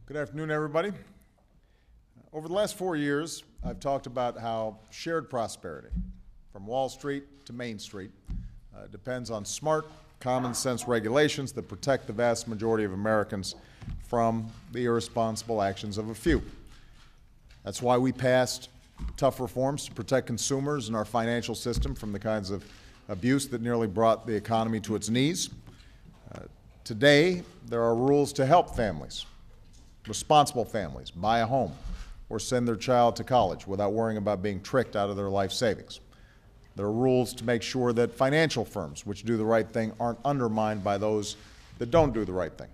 Good afternoon, everybody. Over the last 4 years, I've talked about how shared prosperity, from Wall Street to Main Street, depends on smart, common-sense regulations that protect the vast majority of Americans from the irresponsible actions of a few. That's why we passed tough reforms to protect consumers and our financial system from the kinds of abuse that nearly brought the economy to its knees. Today, there are rules to help families, responsible families, buy a home or send their child to college without worrying about being tricked out of their life savings. There are rules to make sure that financial firms which do the right thing aren't undermined by those that don't do the right thing.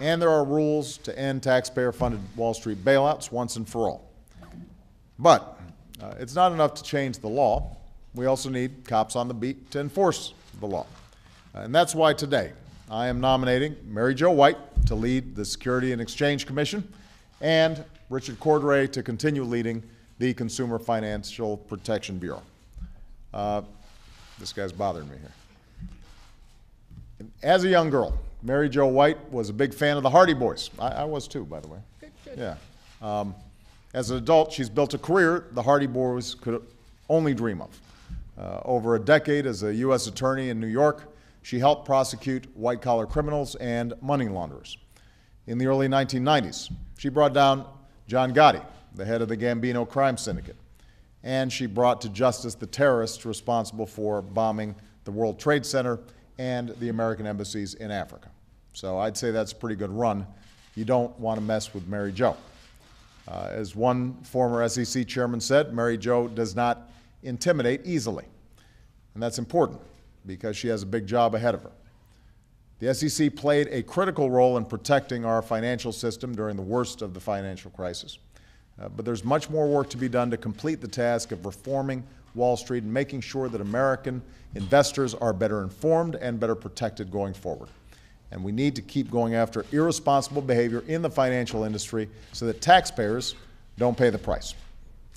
And there are rules to end taxpayer-funded Wall Street bailouts once and for all. But it's not enough to change the law. We also need cops on the beat to enforce the law. And that's why today I am nominating Mary Jo White to lead the Securities and Exchange Commission and Richard Cordray to continue leading the Consumer Financial Protection Bureau. This guy's bothering me here. As a young girl, Mary Jo White was a big fan of the Hardy Boys. I was too, by the way. Good. Yeah. As an adult, she's built a career the Hardy Boys could only dream of. Over a decade as a U.S. attorney in New York, she helped prosecute white-collar criminals and money launderers. In the early 1990s, she brought down John Gotti, the head of the Gambino crime syndicate, and she brought to justice the terrorists responsible for bombing the World Trade Center and the American embassies in Africa. So I'd say that's a pretty good run. You don't want to mess with Mary Jo. As one former SEC chairman said, Mary Jo does not intimidate easily. And that's important because she has a big job ahead of her. The SEC played a critical role in protecting our financial system during the worst of the financial crisis. But there's much more work to be done to complete the task of reforming Wall Street and making sure that American investors are better informed and better protected going forward. And we need to keep going after irresponsible behavior in the financial industry so that taxpayers don't pay the price.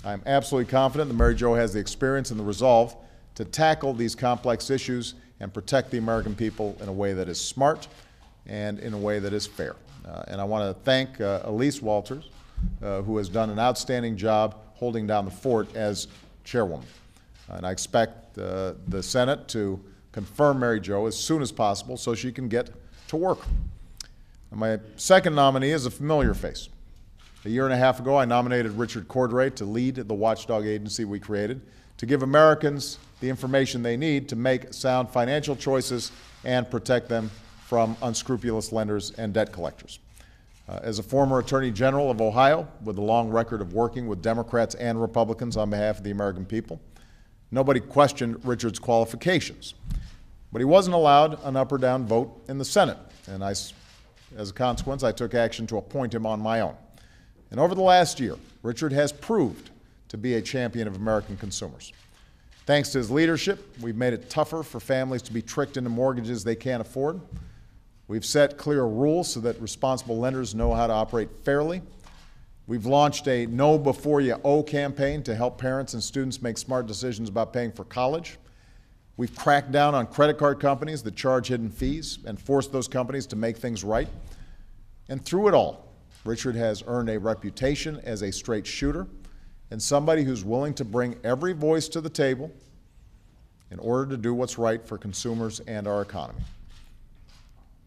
I'm absolutely confident that Mary Jo has the experience and the resolve to tackle these complex issues and protect the American people in a way that is smart and in a way that is fair. And I want to thank Elise Walters, who has done an outstanding job holding down the fort as chairwoman. And I expect the Senate to confirm Mary Jo as soon as possible so she can get to work. And my second nominee is a familiar face. A year and a half ago, I nominated Richard Cordray to lead the watchdog agency we created to give Americans the information they need to make sound financial choices and protect them from unscrupulous lenders and debt collectors. As a former Attorney General of Ohio with a long record of working with Democrats and Republicans on behalf of the American people, nobody questioned Richard's qualifications. But he wasn't allowed an up or down vote in the Senate, and as a consequence, I took action to appoint him on my own. And over the last year, Richard has proved to be a champion of American consumers. Thanks to his leadership, we've made it tougher for families to be tricked into mortgages they can't afford. We've set clear rules so that responsible lenders know how to operate fairly. We've launched a Know Before You Owe campaign to help parents and students make smart decisions about paying for college. We've cracked down on credit card companies that charge hidden fees and forced those companies to make things right. And through it all, Richard has earned a reputation as a straight shooter and somebody who's willing to bring every voice to the table in order to do what's right for consumers and our economy.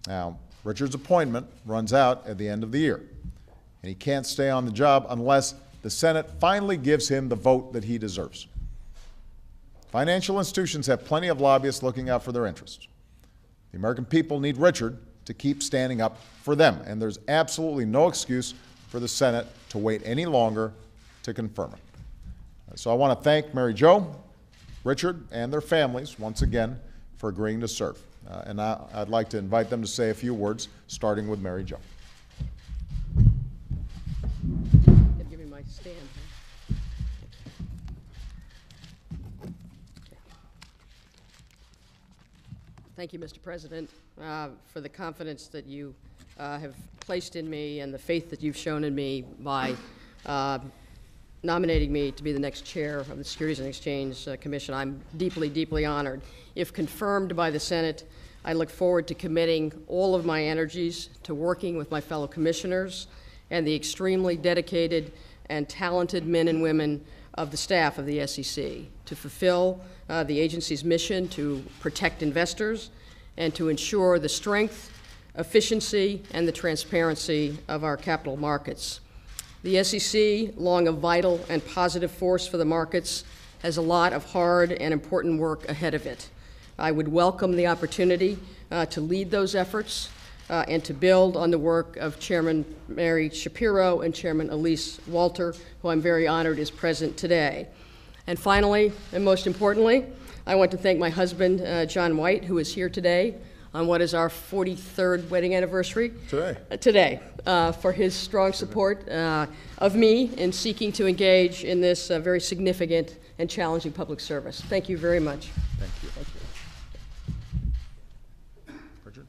Now, Richard's appointment runs out at the end of the year, and he can't stay on the job unless the Senate finally gives him the vote that he deserves. Financial institutions have plenty of lobbyists looking out for their interests. The American people need Richard to keep standing up for them, and there's absolutely no excuse for the Senate to wait any longer to confirm it. So I want to thank Mary Jo, Richard, and their families once again for agreeing to serve. And I'd like to invite them to say a few words, starting with Mary Jo. Give me my stand. Thank you, Mr. President, for the confidence that you have placed in me and the faith that you've shown in me by nominating me to be the next chair of the Securities and Exchange Commission. I'm deeply, deeply honored. If confirmed by the Senate, I look forward to committing all of my energies to working with my fellow commissioners and the extremely dedicated and talented men and women of the staff of the SEC to fulfill the agency's mission to protect investors and to ensure the strength, efficiency, and the transparency of our capital markets. The SEC, long a vital and positive force for the markets, has a lot of hard and important work ahead of it. I would welcome the opportunity to lead those efforts and to build on the work of Chairman Mary Shapiro and Chairman Elise Walter, who I'm very honored is present today. And finally, and most importantly, I want to thank my husband, John White, who is here today on what is our 43rd wedding anniversary. Today, for his strong support of me in seeking to engage in this very significant and challenging public service. Thank you very much. Thank you. Thank you. Richard?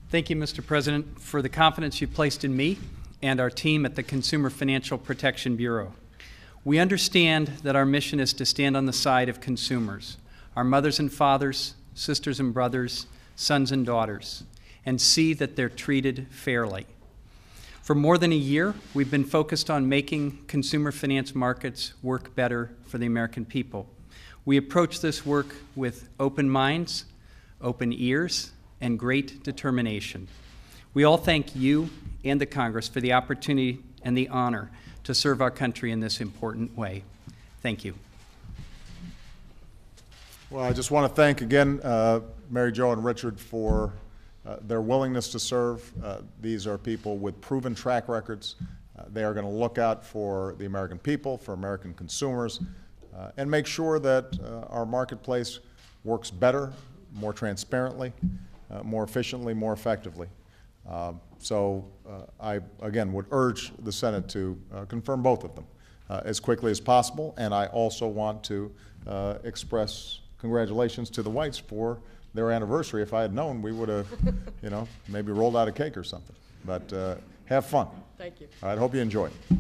Thank you, Mr. President, for the confidence you placed in me and our team at the Consumer Financial Protection Bureau. We understand that our mission is to stand on the side of consumers, our mothers and fathers, sisters and brothers, sons and daughters, and see that they're treated fairly. For more than a year, we've been focused on making consumer finance markets work better for the American people. We approach this work with open minds, open ears, and great determination. We all thank you and the Congress for the opportunity and the honor to serve our country in this important way. Thank you. Well, I just want to thank again Mary Jo and Richard for their willingness to serve. These are people with proven track records. They are going to look out for the American people, for American consumers, and make sure that our marketplace works better, more transparently, more efficiently, more effectively. So I, again, would urge the Senate to confirm both of them as quickly as possible. And I also want to express congratulations to the Whites for their anniversary. If I had known, we would have, you know, maybe rolled out a cake or something. But have fun. Thank you. I hope you enjoy it.